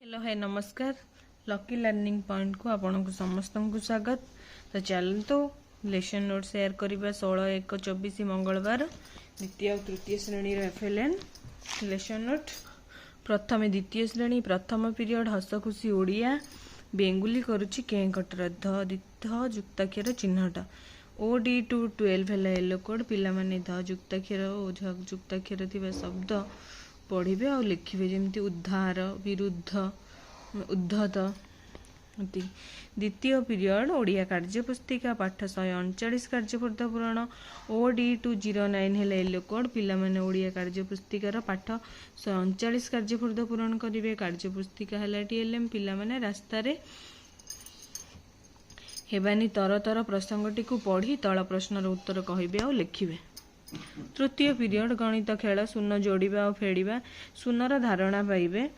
Hello hi नमस्कार lucky learning point को आपन को समस्त को स्वागत। तो चलतो लेसन नोट शेयर करबा 16/1/24 मंगलवार द्वितीय और तृतीय श्रेणी एफएलएन लेसन नोट। प्रथम द्वितीय श्रेणी प्रथम पीरियड हस खुशी ओडिया बेंगुली करुची के कटर ध ध युक्ताक्षर चिन्हट ओडी टू 12 है येलो कोड पिला माने ध युक्ताक्षर ओ झ युक्ताक्षर थिबा शब्द पढ़े और लिखे जमी उद्धार विरुद्ध उद्धत। द्वितीय पीरियड ओडिया कार्यपुस्तिका पाठ 139 कार्यपूर्त पूरण ओडी 209 है येलो कोड पिला माने ओडिया कार्यपुस्तिकार पाठ 139 कार्यपूर्त पूरण करेंगे। कार्यपुस्तिका है टीएलएम पिला माने रास्ता रे हेबानी तर तर प्रसंगटी को पढ़ी तल प्रश्नर उत्तर कहिबे और लिखिबे। तृतीय पीरियड गणित खेल शून्य जोड़ा और फेड़ा शून्यर धारणा पाइबे।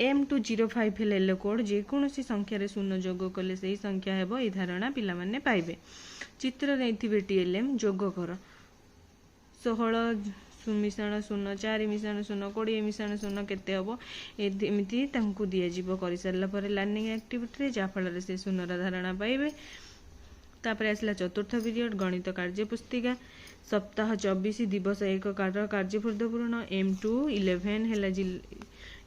M205 है येलो कोड जेकोसी संख्यार शून्य जोग कले से संख्या हेब ये धारणा पिला माने पाइबे। चित्र नहीं टीएलएम जोग कर 16 मिश्रण 0 4 मिश्रण 0 20 मिश्रण 0 केते हम एमती दिज्व कर सारापर लर्निंग एक्टिविटी जहाँफल से शून्यर धारणा पाइबे। तापर आसला चतुर्थ पीरियड गणित कार्यपुस्तिका सप्ताह 24 दिवस 1 कार्यपूर्त पूर्ण M211 है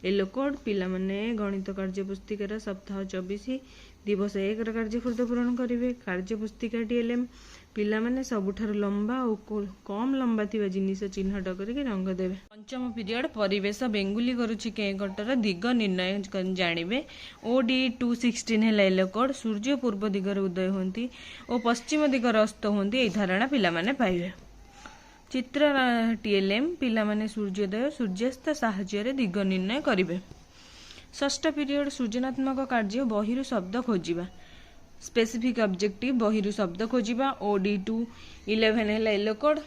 येलो कोड पिला माने गणित कार्यपुस्तिकार सप्ताह 24 दिवस 1 कार्यपूर्त पूरण करेंगे। कार्यपुस्तिका टीएलएम पिला माने सबुठार लंबा और कम लंबा थिबा जिनिस चिन्हट करके रंग देवे। पंचम पीरियड परिवेश बेंगुली करुची के कटर दिग निर्णय जानिबे। ओडी 216 है येलो कोड सूर्य पूर्व दिगरे उदय होती और पश्चिम दिगरे अस्त होती यही धारणा पिला माने पाइबे। चित्र टीएलएम पिला माने सूर्योदय सूर्यास्त साहाय्य दिग निर्णय करेंगे। षष्ठ पीरियड सृजनात्मक कार्य बहिरु शब्द खोजिबा स्पेसिफिक ऑब्जेक्टिव बहिरु शब्द खोजिबा ओडी 211 है येलो कोड।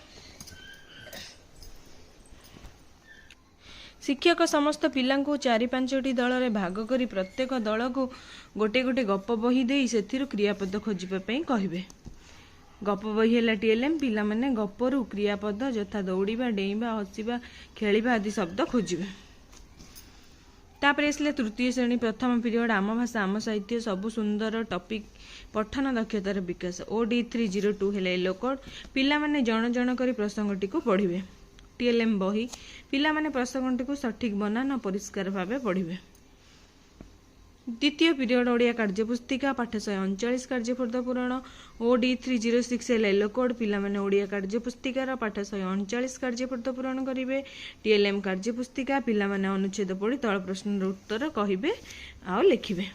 शिक्षक समस्त पिला 4-5 दल में भाग करी प्रत्येक दल को गोटे गोटे गप बही दे से क्रियापद खोजापी कहे। गप बही है टीएलएम पिला माने गपरु क्रियापद यथा दौड़ा डेइबा हसवा खेलिबा आदि शब्द खोजिबे। तापर इसलिए तृतीय श्रेणी प्रथम पीरियड आम भाषा आम साहित्य सबु सुंदर टॉपिक पठन दक्षतार विकास ओडी 302 है येलो कोड पिला माने जन जन करी प्रसंगटी को पढ़िबे। टीएलएम बही पिला माने प्रसंगटी को सठिक बनान परिष्कार भाव पढ़िबे। द्वितीय पीरियड ओडिया कार्यपुस्तिका पाठ 139 कार्यपूर्त पूरण ओडी 306 है येलो कोड पिला माने ओडिया कार्यपुस्तिकार पाठ 139 कार्यपूर्त पूरण करेंगे। टीएलएम कार्यपुस्तिका पिला माने अनुच्छेद पढ़ी तल प्रश्न उत्तर कहिबे आ लिखिबे।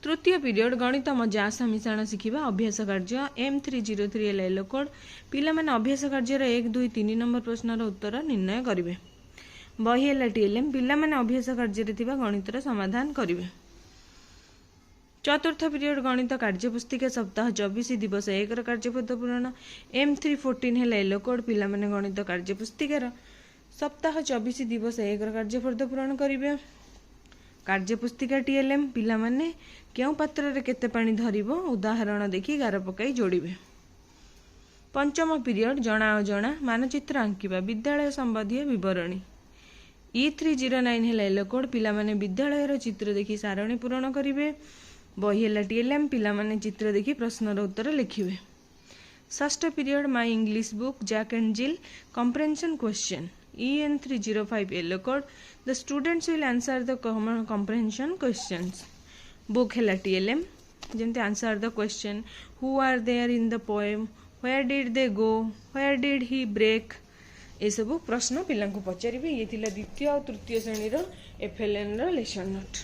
तृतीय पीरियड गणित मजा आशा मिश्रण शिखिबा अभ्यास कार्य M303 है येलो कोड पिला माने अभ्यास कार्यर 1 2 3 नंबर प्रश्नर उत्तर निर्णय करेंगे। बही है टीएलएम पिला माने अभ्यास कार्य गणितर समाधान करेंगे। चतुर्थ पीरियड गणित कार्यपुस्तिका सप्ताह 24 दिवस 1 कार्यपूर्त पूरण M314 है येलो कोड पिला माने गणित कार्यपुस्तिकार सप्ताह 24 दिवस 1 कार्यपूर्त पूरण करेंगे। कार्यपुस्तिका टीएलएम पिला माने क्यों पात्र रे केते पानी धरिबो उदाहरण देखि गार पकाई जोड़िबे। पंचम पीरियड जना अजना मानचित्र आंकिबा विद्यालय संबंधी विवरणी E309 है येलो कोड पिला माने विद्यालय चित्र देखि सारणी पूरण करेंगे। बही है टीएलएम पिला माने चित्र देखि प्रश्नर उत्तर लिखिबे। षष्ठ period my English book Jack and Jill comprehension question EN305 yellow code the students will answer the comprehension questions. Book है टीएलएम जेमते answer the question who are there in the poem where did they go where did he break ये सब प्रश्न पिला पचारे। ये द्वितीय और तृतीय श्रेणी एफएलएन लेसन नोट।